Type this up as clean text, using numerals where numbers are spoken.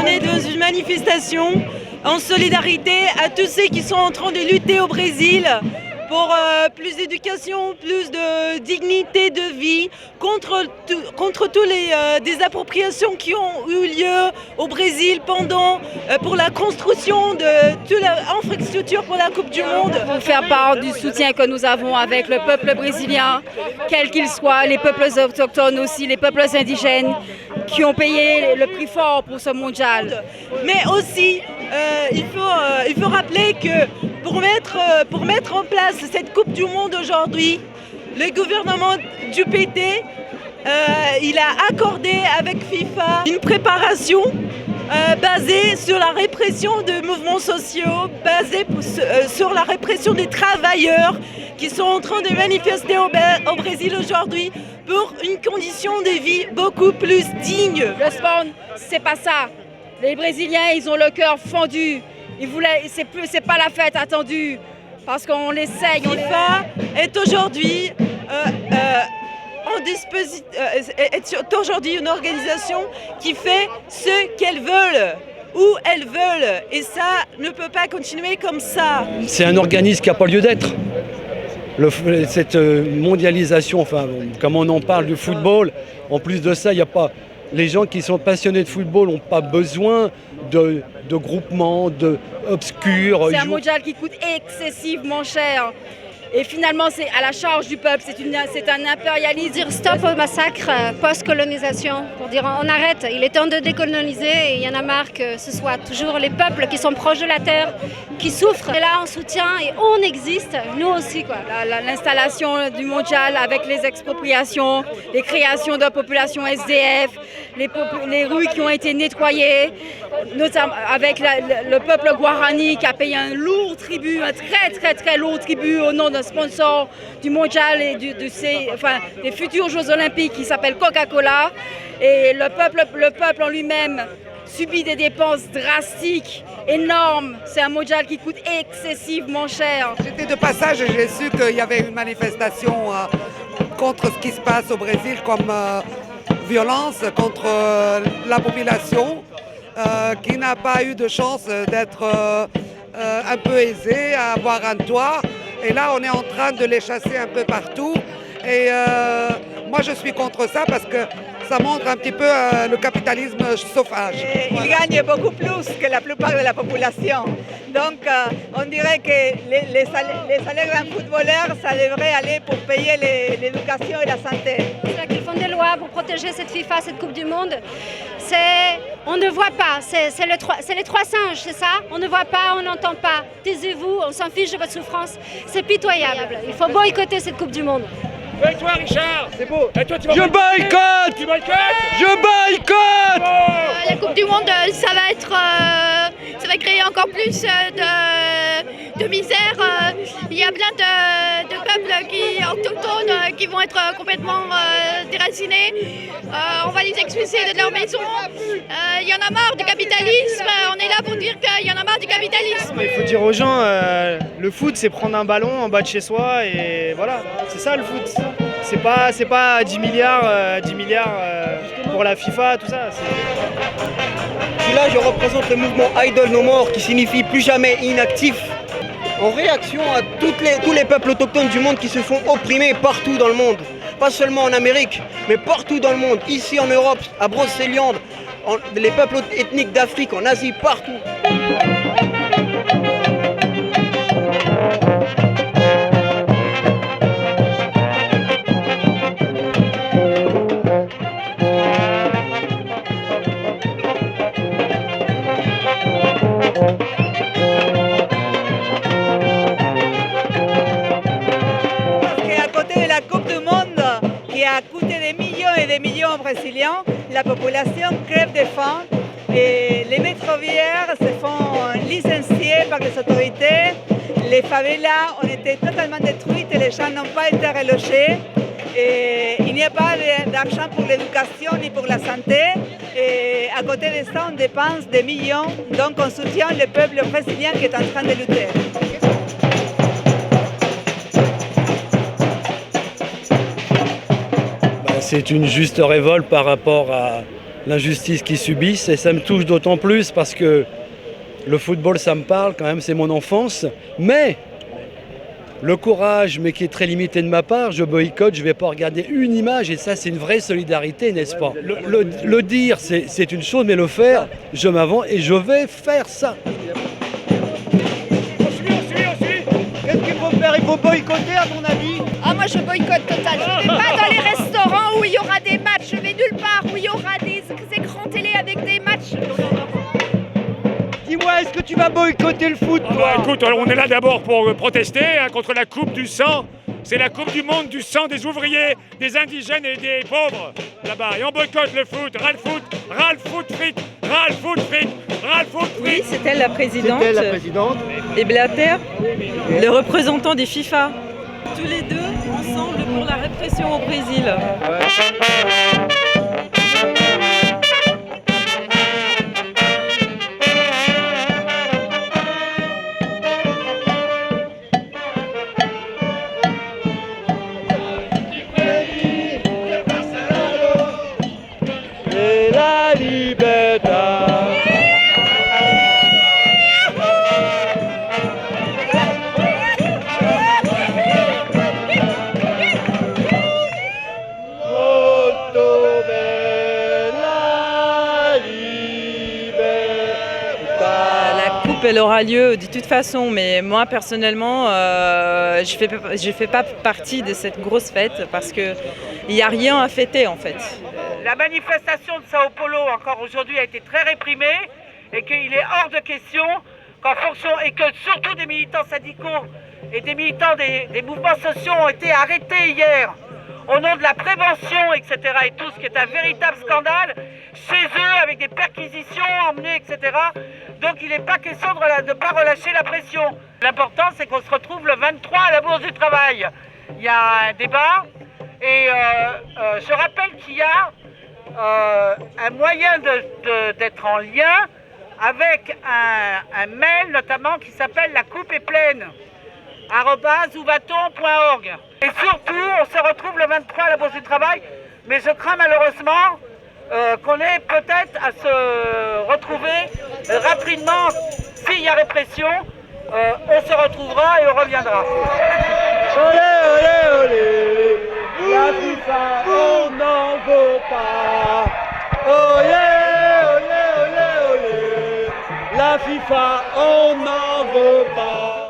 est dans une manifestation en solidarité à tous ceux qui sont en train de lutter au Brésil pour plus d'éducation, plus de dignité de vie, contre toutes les désappropriations qui ont eu lieu au Brésil pour la construction de toute l'infrastructure pour la Coupe du Monde. Pour faire part du soutien que nous avons avec le peuple brésilien, quel qu'il soit, les peuples autochtones aussi, les peuples indigènes, qui ont payé le prix fort pour ce mondial. Mais aussi, il faut rappeler que pour mettre en place cette Coupe du Monde aujourd'hui, le gouvernement du PT il a accordé avec FIFA une préparation basée sur la répression de mouvements sociaux, basée sur la répression des travailleurs qui sont en train de manifester au Brésil aujourd'hui pour une condition de vie beaucoup plus digne. Le sport, c'est pas ça. Les Brésiliens, ils ont le cœur fendu. C'est pas la fête attendue parce qu'on l'essaye. FIFA est aujourd'hui est aujourd'hui une organisation qui fait ce qu'elles veulent, où elles veulent. Et ça ne peut pas continuer comme ça. C'est un organisme qui n'a pas lieu d'être. Cette mondialisation, enfin, comme on en parle du football, en plus de ça, il n'y a pas... Les gens qui sont passionnés de football n'ont pas besoin de groupements, obscurs. C'est un mondial qui coûte excessivement cher. Et finalement, c'est à la charge du peuple, c'est un impérialisme. Dire stop au massacre post-colonisation, pour dire on arrête, il est temps de décoloniser et il y en a marre que ce soit toujours les peuples qui sont proches de la terre qui souffrent. Et là, on soutient et on existe, nous aussi, quoi. L'installation du mondial avec les expropriations, les créations de populations SDF, les rues qui ont été nettoyées, notamment avec le peuple Guarani qui a payé un lourd tribut, un très lourd tribut au nom d'un sponsor du mondial et des futurs Jeux Olympiques qui s'appelle Coca-Cola. Et le peuple en lui-même subit des dépenses drastiques, énormes. C'est un mondial qui coûte excessivement cher. J'étais de passage et j'ai su qu'il y avait une manifestation contre ce qui se passe au Brésil comme violence contre la population qui n'a pas eu de chance d'être un peu aisée, à avoir un toit. Et là, on est en train de les chasser un peu partout. Et moi, je suis contre ça parce que ça montre un petit peu le capitalisme sauvage. Ils gagnent beaucoup plus que la plupart de la population. Donc, on dirait que les salaires d'un footballeur, ça devrait aller pour payer l'éducation et la santé. C'est là qu'ils font des lois pour protéger cette FIFA, cette Coupe du Monde. On ne voit pas, c'est les trois singes, c'est ça? On ne voit pas, on n'entend pas. Taisez-vous, on s'en fiche de votre souffrance. C'est pitoyable. Il faut boycotter cette Coupe du Monde. Et toi, Richard? C'est beau. Et toi, tu vas Je boycotte! Tu boycottes? Je boycotte! La Coupe du Monde, ça va créer encore plus de misère. Il y a plein de peuples autochtones qui vont être complètement déracinés. On va les expulser de leur maison. Il y en a marre du capitalisme. On est là pour dire qu'il y en a marre du capitalisme. Il faut dire aux gens, le foot, c'est prendre un ballon en bas de chez soi et voilà, c'est ça le foot. C'est pas 10 milliards pour la FIFA, tout ça. Je suis là, je représente le mouvement Idle No More qui signifie plus jamais inactif. En réaction à tous les peuples autochtones du monde qui se font opprimer partout dans le monde. Pas seulement en Amérique, mais partout dans le monde. Ici en Europe, à Brocéliande, les peuples ethniques d'Afrique, en Asie, partout. A coûté des millions et des millions aux Brésiliens, la population crève de faim et les métrovières se font licencier par les autorités. Les favelas ont été totalement détruites et les gens n'ont pas été relogés. Et il n'y a pas d'argent pour l'éducation ni pour la santé. Et à côté de ça, on dépense des millions. Donc on soutient le peuple brésilien qui est en train de lutter. C'est une juste révolte par rapport l'injustice qu'ils subissent. Et ça me touche d'autant plus parce que le football, ça me parle quand même, c'est mon enfance. Mais le courage, mais qui est très limité de ma part, je boycotte, je ne vais pas regarder une image. Et ça, c'est une vraie solidarité, n'est-ce pas? Le dire, c'est une chose, mais le faire, je m'avance et je vais faire ça. Qu'est-ce qu'il faut faire? Il faut boycotter, à ton avis? Ah, moi je boycotte total. Je ne vais pas dans les restaurants où il y aura des matchs. Je vais nulle part où il y aura des écrans télé avec des matchs. Dis-moi, est-ce que tu vas boycotter le foot, toi? Écoute, on est là d'abord pour protester contre la coupe du sang. C'est la coupe du monde du sang des ouvriers, des indigènes et des pauvres là-bas. Et on boycotte le foot, ras le foot, ras le foot frites, ras le foot frites, ras le foot frites. Oui, c'est elle la présidente. C'était la présidente. Et Blatter, le représentant des FIFA. Tous les deux ensemble pour la répression au Brésil. Et la libertad. Elle aura lieu de toute façon, mais moi personnellement, je fais pas partie de cette grosse fête parce qu'il n'y a rien à fêter en fait. La manifestation de Sao Paulo, encore aujourd'hui, a été très réprimée et qu'il est hors de question qu'en fonction, et que surtout des militants syndicaux et des militants des mouvements sociaux ont été arrêtés hier au nom de la prévention, etc. et tout, ce qui est un véritable scandale chez eux, avec des perquisitions emmenées, etc. Donc il n'est pas question de ne pas relâcher la pression. L'important, c'est qu'on se retrouve le 23 à la Bourse du Travail. Il y a un débat et je rappelle qu'il y a un moyen d'être en lien avec un mail notamment qui s'appelle La Coupe est pleine @ouvaton.org. Et surtout, on se retrouve le 23 à la Bourse du Travail, mais je crains malheureusement qu'on ait peut-être à se retrouver rapidement. S'il y a répression, on se retrouvera et on reviendra. Olé, olé, olé, la FIFA, on n'en veut pas. Olé, olé, olé, olé, la FIFA, on n'en veut pas.